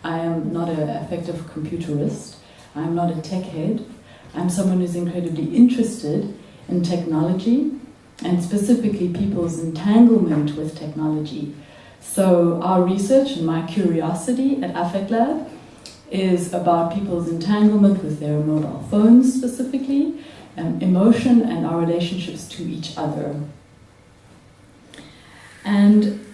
I am not an effective computerist. I'm not a tech head. I'm someone who's incredibly interested in technology and specifically people's entanglement with technology. So our research and my curiosity at IMPAKT Lab is about people's entanglement with their mobile phones specifically, emotion and our relationships to each other. And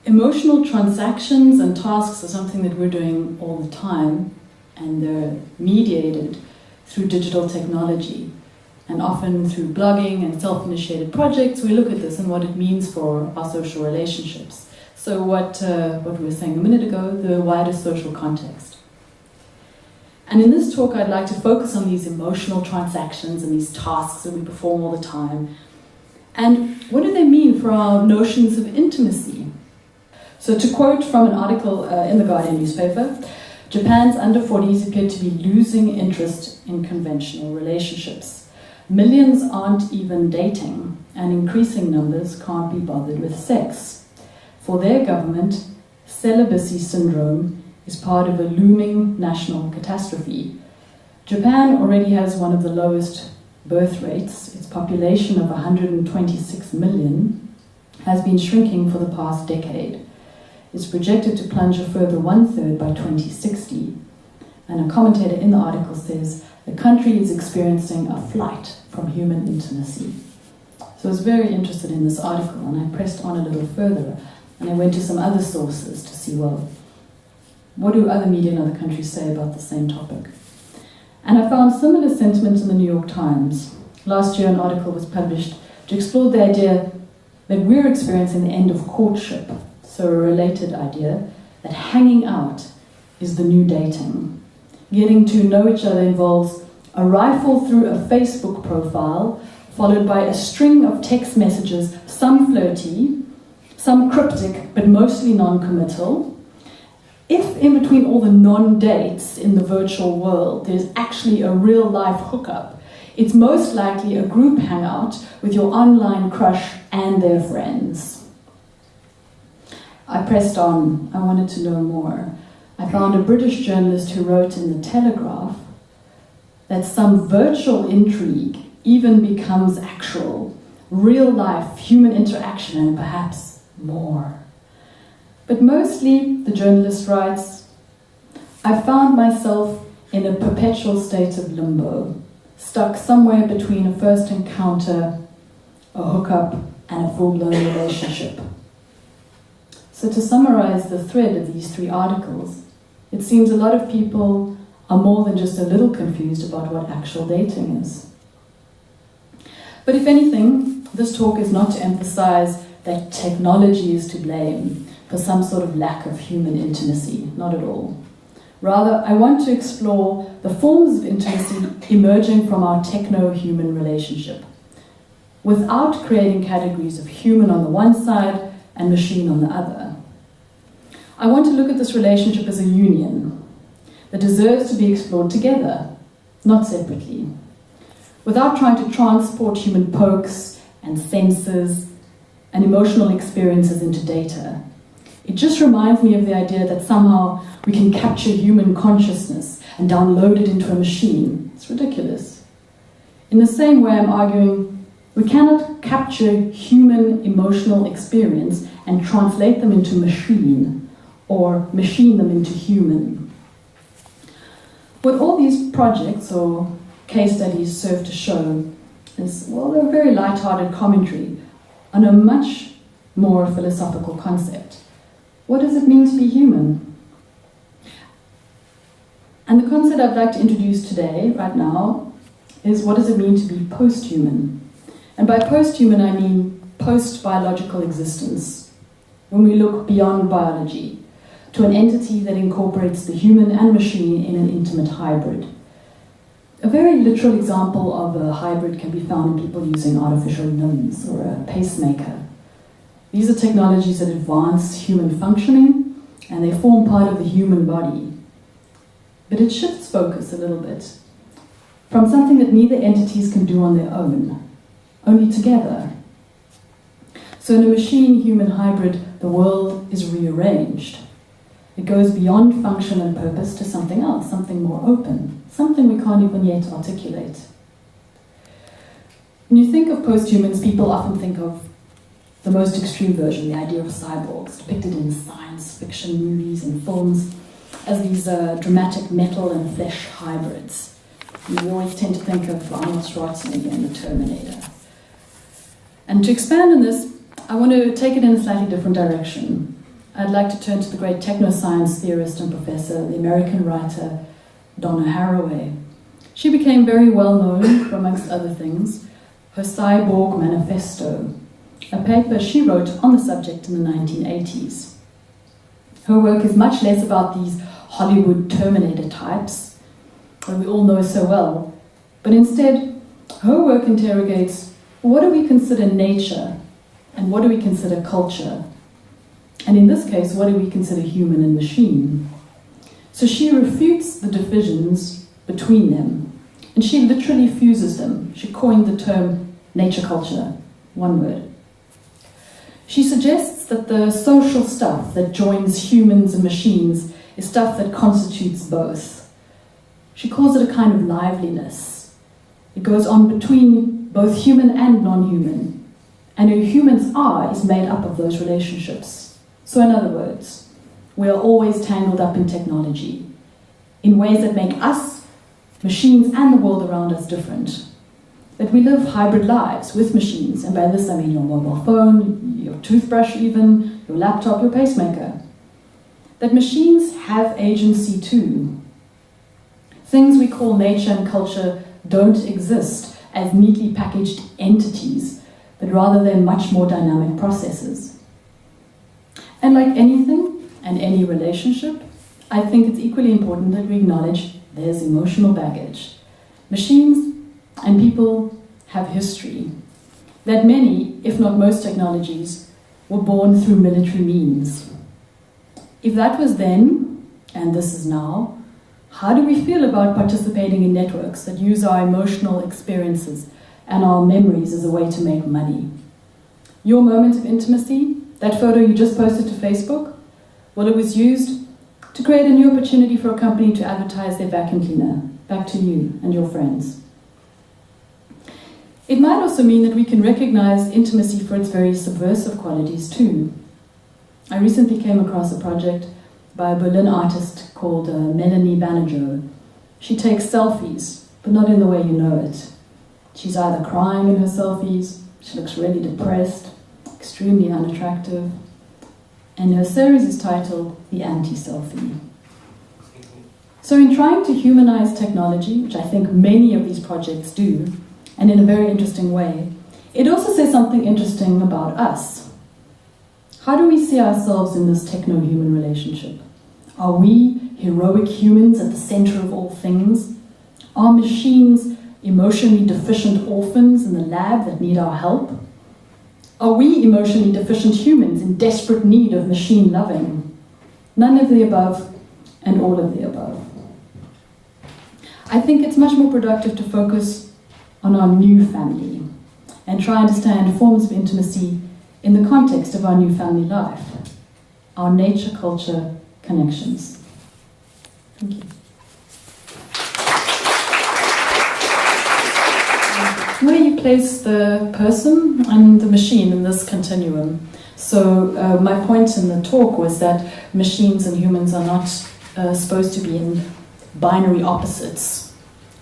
emotional transactions and tasks are something that we're doing all the time, and they're mediated through digital technology. And often through blogging and self-initiated projects, we look at this and what it means for our social relationships. So what we were saying a minute ago, the wider social context. And in this talk, I'd like to focus on these emotional transactions and these tasks that we perform all the time. And what do they mean for our notions of intimacy? So to quote from an article in the Guardian newspaper, Japan's under 40s appear to be losing interest in conventional relationships. Millions aren't even dating, and increasing numbers can't be bothered with sex. For their government, celibacy syndrome is part of a looming national catastrophe. Japan already has one of the lowest birth rates. Its population of 126 million has been shrinking for the past decade. It's projected to plunge a further 1/3 by 2060. And a commentator in the article says, the country is experiencing a flight from human intimacy. So I was very interested in this article, and I pressed on a little further, and I went to some other sources to see, well, what do other media in other countries say about the same topic? And I found similar sentiments in the New York Times. Last year, an article was published to explore the idea that we're experiencing the end of courtship, so a related idea that hanging out is the new dating. Getting to know each other involves a rifle through a Facebook profile, followed by a string of text messages, some flirty, some cryptic, but mostly non-committal. If in between all the non-dates in the virtual world, there's actually a real-life hookup, it's most likely a group hangout with your online crush and their friends. I pressed on. I wanted to know more. I found a British journalist who wrote in The Telegraph that some virtual intrigue even becomes actual, real-life human interaction and perhaps more. But mostly, the journalist writes, I found myself in a perpetual state of limbo, stuck somewhere between a first encounter, a hookup, and a full-blown relationship. So to summarize the thread of these three articles, it seems a lot of people are more than just a little confused about what actual dating is. But if anything, this talk is not to emphasize that technology is to blame for some sort of lack of human intimacy, not at all. Rather, I want to explore the forms of intimacy emerging from our techno-human relationship, without creating categories of human on the one side and machine on the other. I want to look at this relationship as a union that deserves to be explored together, not separately, without trying to transport human pokes and senses and emotional experiences into data. It just reminds me of the idea that somehow we can capture human consciousness and download it into a machine. It's ridiculous. In the same way, I'm arguing we cannot capture human emotional experience and translate them into machine, or machine them into human. What all these projects or case studies serve to show is, well, they're a very light-hearted commentary on a much more philosophical concept. What does it mean to be human? And the concept I'd like to introduce today, right now, is what does it mean to be post-human? And by post-human, I mean post-biological existence, when we look beyond biology to an entity that incorporates the human and machine in an intimate hybrid. A very literal example of a hybrid can be found in people using artificial limbs or a pacemaker. These are technologies that advance human functioning, and they form part of the human body. But it shifts focus a little bit from something that neither entities can do on their own, only together. So in a machine-human hybrid, the world is rearranged. It goes beyond function and purpose to something else, something more open, something we can't even yet articulate. When you think of posthumans, people often think of the most extreme version, the idea of cyborgs, depicted in science fiction movies and films as these dramatic metal and flesh hybrids. We always tend to think of Arnold Schwarzenegger and the Terminator. And to expand on this, I want to take it in a slightly different direction. I'd like to turn to the great technoscience theorist and professor, the American writer Donna Haraway. She became very well known for, amongst other things, her Cyborg Manifesto, a paper she wrote on the subject in the 1980s. Her work is much less about these Hollywood Terminator types that we all know so well, but instead, her work interrogates what do we consider nature and what do we consider culture? And in this case, what do we consider human and machine? So she refutes the divisions between them, and she literally fuses them. She coined the term nature-culture, one word. She suggests that the social stuff that joins humans and machines is stuff that constitutes both. She calls it a kind of liveliness. It goes on between both human and non-human, and who humans are is made up of those relationships. So in other words, we are always tangled up in technology, in ways that make us, machines, and the world around us different. That we live hybrid lives with machines, and by this I mean your mobile phone, your toothbrush even, your laptop, your pacemaker. That machines have agency too. Things we call nature and culture don't exist as neatly packaged entities, but rather they're much more dynamic processes. And like anything and any relationship, I think it's equally important that we acknowledge there's emotional baggage. Machines and people have history. That many, if not most technologies, were born through military means. If that was then, and this is now, how do we feel about participating in networks that use our emotional experiences and our memories as a way to make money? Your moment of intimacy, that photo you just posted to Facebook, well, it was used to create a new opportunity for a company to advertise their vacuum cleaner back to you and your friends. It might also mean that we can recognize intimacy for its very subversive qualities too. I recently came across a project by a Berlin artist called Melanie Bannejo. She takes selfies, but not in the way you know it. She's either crying in her selfies, she looks really depressed, extremely unattractive, and her series is titled The Anti-Selfie. So in trying to humanize technology, which I think many of these projects do, and in a very interesting way, it also says something interesting about us. How do we see ourselves in this techno-human relationship? Are we heroic humans at the center of all things? Are machines emotionally deficient orphans in the lab that need our help? Are we emotionally deficient humans in desperate need of machine loving? None of the above and all of the above. I think it's much more productive to focus on our new family and try and understand forms of intimacy in the context of our new family life, our nature-culture connections. Thank you. Where you place the person and the machine in this continuum. So my point in the talk was that machines and humans are not supposed to be in binary opposites.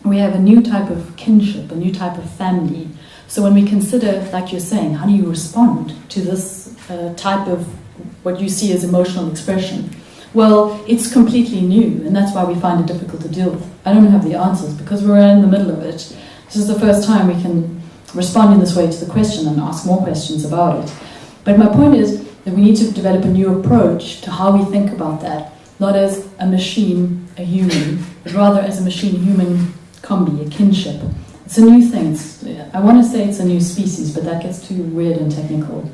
We have a new type of kinship, a new type of family. So when we consider, like you're saying, how do you respond to this type of what you see as emotional expression? Well, it's completely new, and that's why we find it difficult to deal with. I don't have the answers because we're in the middle of it. This is the first time we can respond in this way to the question and ask more questions about it. But my point is that we need to develop a new approach to how we think about that, not as a machine, a human, but rather as a machine-human combi, a kinship. It's a new thing. I want to say it's a new species, but that gets too weird and technical.